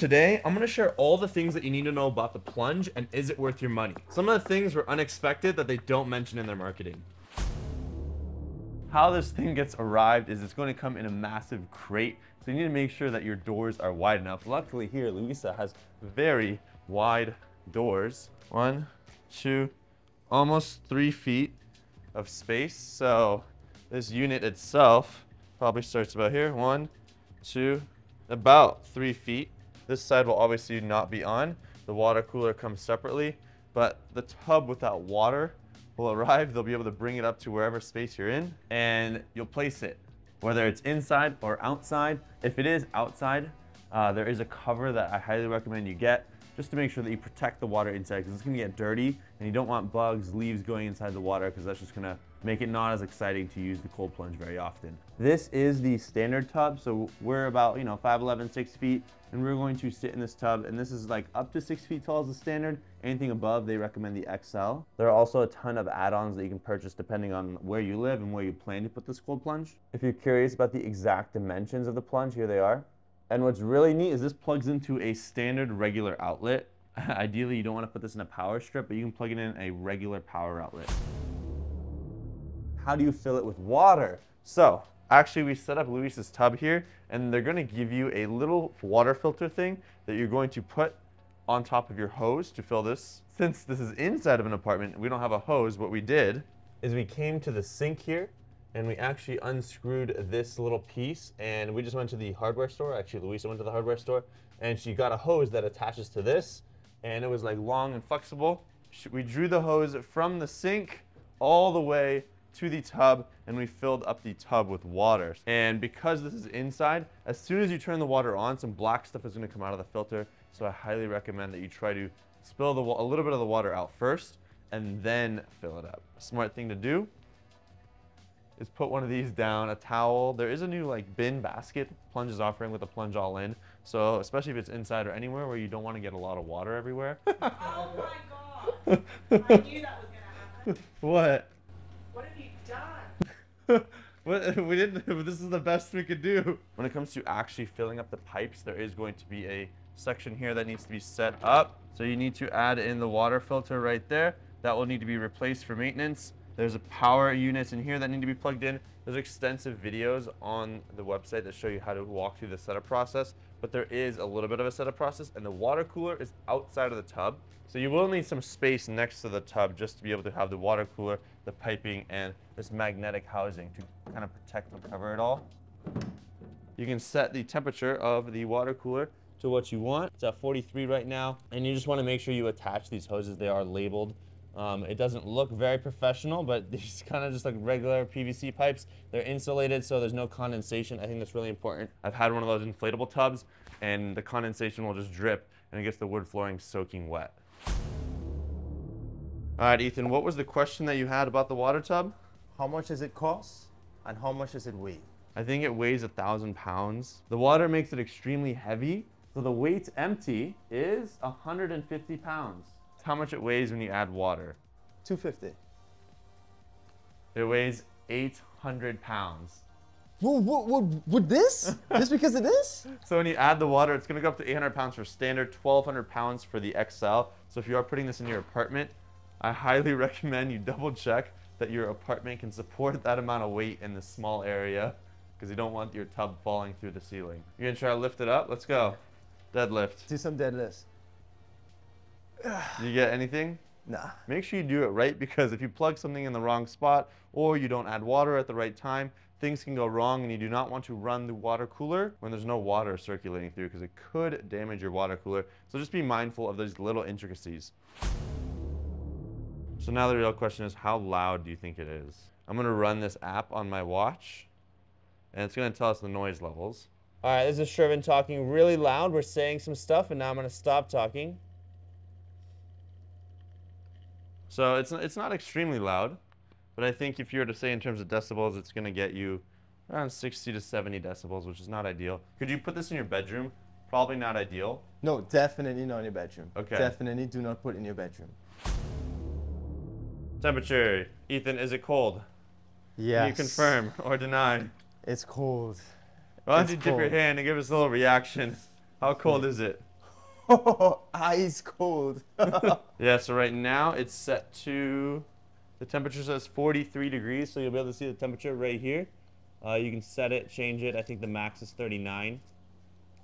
Today, I'm going to share all the things that you need to know about the Plunge and is it worth your money. Some of the things were unexpected that they don't mention in their marketing. How this thing gets arrived is it's going to come in a massive crate, so you need to make sure that your doors are wide enough. Luckily here, Luisa has very wide doors. 1, 2, almost 3 feet of space. So this unit itself probably starts about here. 1, 2, about 3 feet. This side will obviously not be on. The water cooler comes separately, but the tub without water will arrive. They'll be able to bring it up to wherever space you're in, and you'll place it, whether it's inside or outside. If it is outside, there is a cover that I highly recommend you get, just to make sure that you protect the water inside, because it's going to get dirty and you don't want bugs, leaves going inside the water, because that's just going to make it not as exciting to use the cold plunge very often. This is the standard tub, so we're about 5'11", 6 feet, and we're going to sit in this tub, and this is like up to 6 feet tall as the standard. Anything above, they recommend the XL. There are also a ton of add-ons that you can purchase depending on where you live and where you plan to put this cold plunge. If you're curious about the exact dimensions of the plunge, here they are. And what's really neat is this plugs into a standard regular outlet. Ideally, you don't want to put this in a power strip, but you can plug it in a regular power outlet. How do you fill it with water? So, actually we set up Luis's tub here, and they're going to give you a little water filter thing that you're going to put on top of your hose to fill this. Since this is inside of an apartment, we don't have a hose. What we did is we came to the sink here, and we actually unscrewed this little piece, and we just went to the hardware store. Actually, Luisa went to the hardware store, and she got a hose that attaches to this, and it was like long and flexible. We drew the hose from the sink all the way to the tub, and we filled up the tub with water. And because this is inside, as soon as you turn the water on, some black stuff is going to come out of the filter. So I highly recommend that you try to spill a little bit of the water out first and then fill it up. A smart thing to do is put one of these down, a towel. There is a new bin basket Plunge is offering with a Plunge all-in. So especially if it's inside or anywhere where you don't want to get a lot of water everywhere. Oh my god! I knew that was gonna happen. What? What have you done? We didn't. This is the best we could do. When it comes to actually filling up the pipes, there is going to be a section here that needs to be set up. So you need to add in the water filter right there. That will need to be replaced for maintenance. There's a power units in here that need to be plugged in. There's extensive videos on the website that show you how to walk through the setup process, but there is a little bit of a setup process, and the water cooler is outside of the tub. So you will need some space next to the tub just to be able to have the water cooler, the piping, and this magnetic housing to kind of protect and cover it all. You can set the temperature of the water cooler to what you want. It's at 43 right now, and you just want to make sure you attach these hoses. They are labeled. It doesn't look very professional, but these kind of just like regular PVC pipes. They're insulated, so there's no condensation. I think that's really important. I've had one of those inflatable tubs, and the condensation will just drip, and it gets the wood flooring soaking wet. All right, Ethan, what was the question that you had about the water tub? How much does it cost, and how much does it weigh? I think it weighs 1,000 pounds. The water makes it extremely heavy, so the weight empty is 150 pounds. It's how much it weighs when you add water. 250. It weighs 800 pounds. With this? Just because of this? So when you add the water, it's going to go up to 800 pounds for standard, 1,200 pounds for the XL. So if you are putting this in your apartment, I highly recommend you double check that your apartment can support that amount of weight in this small area, because you don't want your tub falling through the ceiling. You're going to try to lift it up? Let's go. Deadlift. Do some deadlifts. Do you get anything? Nah. Make sure you do it right, because if you plug something in the wrong spot or you don't add water at the right time, things can go wrong, and you do not want to run the water cooler when there's no water circulating through, because it could damage your water cooler. So just be mindful of those little intricacies. So now the real question is, how loud do you think it is? I'm going to run this app on my watch, and it's going to tell us the noise levels. All right, this is Shervin talking really loud. We're saying some stuff, and now I'm going to stop talking. So it's not extremely loud, but I think if you were to say in terms of decibels, it's going to get you around 60 to 70 decibels, which is not ideal. Could you put this in your bedroom? Probably not ideal. No, definitely not in your bedroom. Okay. Definitely do not put it in your bedroom. Temperature. Ethan, is it cold? Yes. Can you confirm or deny? It's cold. Why don't you It's dip your cold. hand and give us a little reaction? How cold is it? Ice cold. Yeah, so right now it's set to, the temperature says 43 degrees, so you'll be able to see the temperature right here. You can set it, change it. I think the max is 39.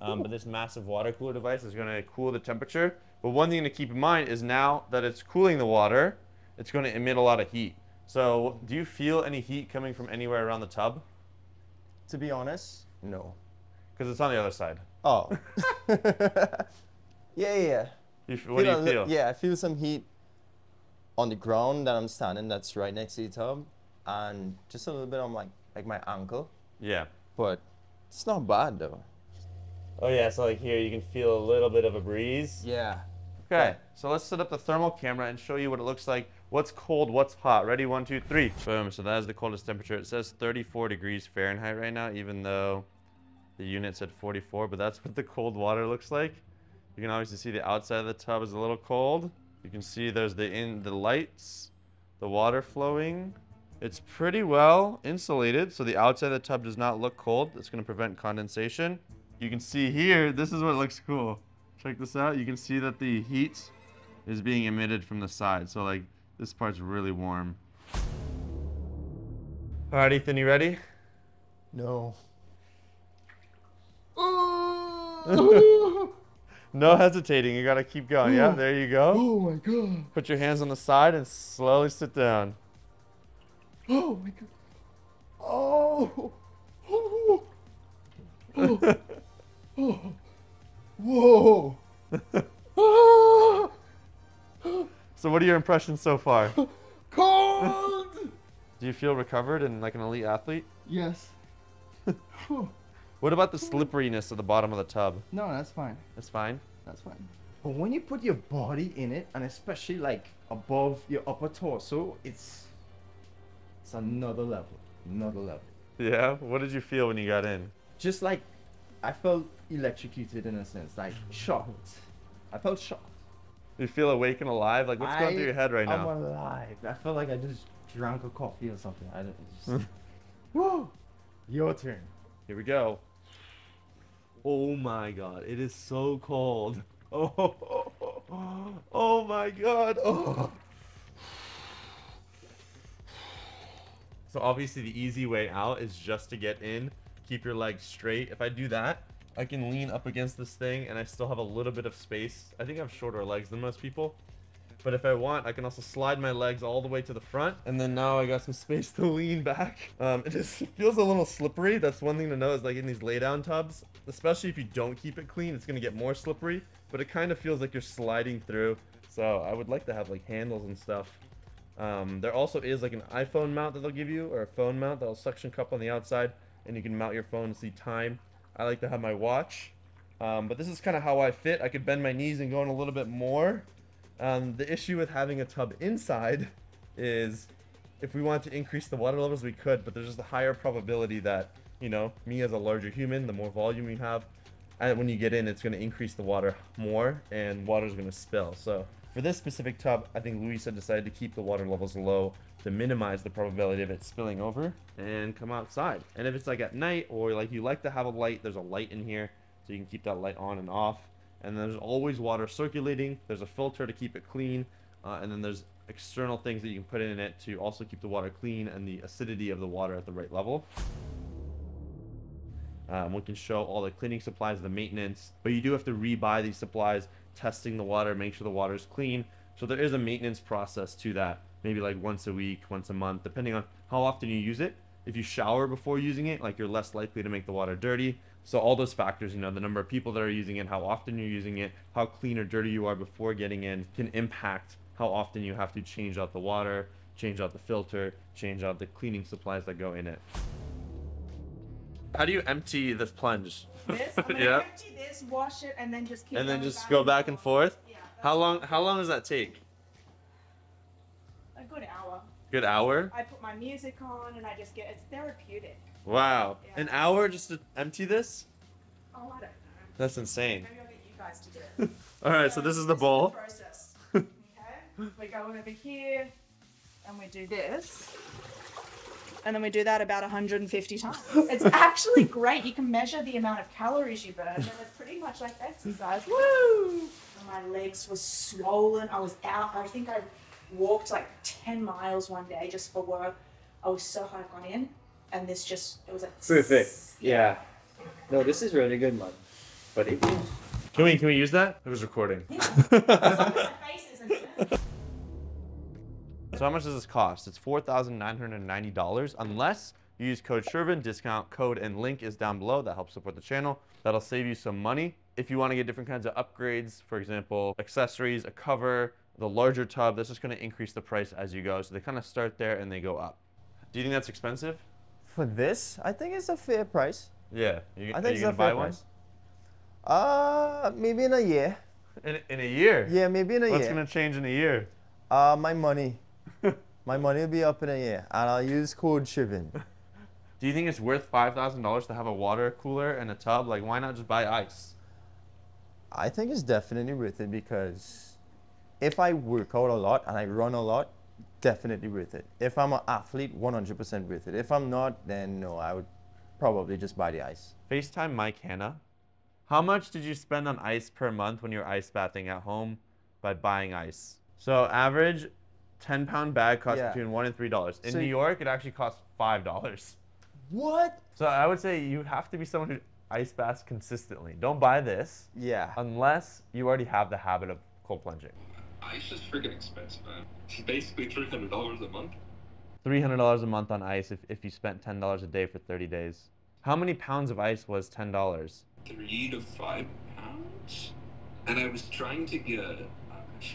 But this massive water cooler device is going to cool the temperature. But one thing to keep in mind is now that it's cooling the water, it's going to emit a lot of heat. So do you feel any heat coming from anywhere around the tub? To be honest, no. Because it's on the other side. Oh. yeah. What do you feel? Yeah, I feel some heat on the ground that I'm standing that's right next to the tub. And just a little bit on like my ankle. Yeah. But it's not bad though. Oh yeah, so like here you can feel a little bit of a breeze. Yeah. Okay, so let's set up the thermal camera and show you what it looks like. What's cold, what's hot. Ready, 1, 2, 3. Boom, so that is the coldest temperature. It says 34 degrees Fahrenheit right now, even though the unit said 44, but that's what the cold water looks like. You can obviously see the outside of the tub is a little cold. You can see there's the lights, the water flowing. It's pretty well insulated, so the outside of the tub does not look cold. It's gonna prevent condensation. You can see here, this is what looks cool. Check this out. You can see that the heat is being emitted from the side. So like this part's really warm. All right, Ethan, you ready? No. No hesitating. You gotta keep going. Yeah, there you go. Oh my god. Put your hands on the side and slowly sit down. Oh my god. Oh. Oh. Oh. Whoa. So what are your impressions so far? Cold. Do you feel recovered and like an elite athlete? Yes. What about the slipperiness at the bottom of the tub? No, that's fine. That's fine? That's fine. But when you put your body in it, and especially like above your upper torso, it's another level. Another level. Yeah? What did you feel when you got in? Just like I felt electrocuted in a sense, like shocked. I felt shocked. You feel awake and alive? Like, what's going through your head right now? I'm alive. I felt like I just drank a coffee or something. I don't just... Woo! Your turn. Here we go. Oh my god, it is so cold. Oh my god. Oh. So obviously the easy way out is just to get in, keep your legs straight. If I do that, I can lean up against this thing and I still have a little bit of space. I think I have shorter legs than most people. But if I want, I can also slide my legs all the way to the front. And then now I got some space to lean back. It just feels a little slippery. That's one thing to know is like in these lay down tubs, especially if you don't keep it clean, it's gonna get more slippery. But it kind of feels like you're sliding through. So I would like to have like handles and stuff. There also is like an iPhone mount that they'll give you, or a phone mount that'll suction cup on the outside. And you can mount your phone to see time. I like to have my watch. But this is kind of how I fit. I could bend my knees and go in a little bit more. The issue with having a tub inside is if we want to increase the water levels, we could, but there's just a higher probability that, you know, me as a larger human, the more volume you have, and when you get in, it's going to increase the water more and water's going to spill. So for this specific tub, I think Luis had decided to keep the water levels low to minimize the probability of it spilling over and come outside. And if it's like at night or like you like to have a light, there's a light in here so you can keep that light on and off. And there's always water circulating. There's a filter to keep it clean. And then there's external things that you can put in it to also keep the water clean and the acidity of the water at the right level. We can show all the cleaning supplies, the maintenance, but you do have to rebuy these supplies, testing the water, make sure the water is clean. So there is a maintenance process to that. Maybe like once a week, once a month, depending on how often you use it. If you shower before using it, like you're less likely to make the water dirty. So all those factors, you know, the number of people that are using it, how often you're using it, how clean or dirty you are before getting in can impact how often you have to change out the water, change out the filter, change out the cleaning supplies that go in it. How do you empty this plunge? This, I'm gonna Yeah. empty this, wash it, and then just keep And then going just go back and forth? Yeah. How long does that take? A good hour. Good hour? I put my music on and I just it's therapeutic. Wow. Yeah. An hour just to empty this? Oh, I don't know. That's insane. Maybe I'll get you guys to do it. All right, so this is the bowl. Process. Okay. We go over here and we do this. And then we do that about 150 times. It's actually great. You can measure the amount of calories you burn, and it's pretty much like exercise. Woo! And my legs were swollen. I was out. I think I walked like 10 miles one day just for work. I was so high on in, and this just, it was like... Perfect. Yeah. No, this is really good, man. Buddy. Can we use that? It was recording. Yeah. As long as my face isn't good. So how much does this cost? It's $4,990 unless you use code Shervin. Discount code and link is down below. That helps support the channel. That'll save you some money. If you want to get different kinds of upgrades, for example, accessories, a cover, the larger tub, that's just going to increase the price as you go. So they kind of start there and they go up. Do you think that's expensive? For this, I think it's a fair price. Yeah. I think are it's you a gonna fair buy one? price. Maybe in a year. In a year? Yeah, maybe in a What's year. going to change in a year? My money. My money will be up in a year, and I'll use code Shervin. Do you think it's worth $5,000 to have a water cooler and a tub? Like, why not just buy ice? I think it's definitely worth it because if I work out a lot and I run a lot, definitely worth it. If I'm an athlete, 100% worth it. If I'm not, then no, I would probably just buy the ice. FaceTime Mike Hanna. How much did you spend on ice per month when you were ice bathing at home by buying ice? So average 10-pound bag costs Yeah. between $1 and $3. In So New York, it actually costs $5. What? So I would say you have to be someone who ice baths consistently. Don't buy this Yeah. unless you already have the habit of cold plunging. Ice is freaking expensive, man. It's basically $300 a month. $300 a month on ice if you spent $10 a day for 30 days. How many pounds of ice was $10? 3 to 5 pounds. And I was trying to get.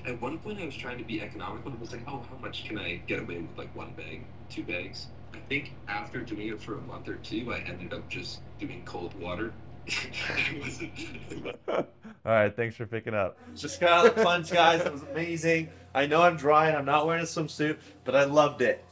At one point, I was trying to be economical. I was like, oh, how much can I get away with, like 1 bag, 2 bags? I think after doing it for a month or 2, I ended up just doing cold water. It wasn't. All right, thanks for picking up. Just got out of the plunge, guys. It was amazing. I know I'm dry and I'm not wearing a swimsuit, but I loved it.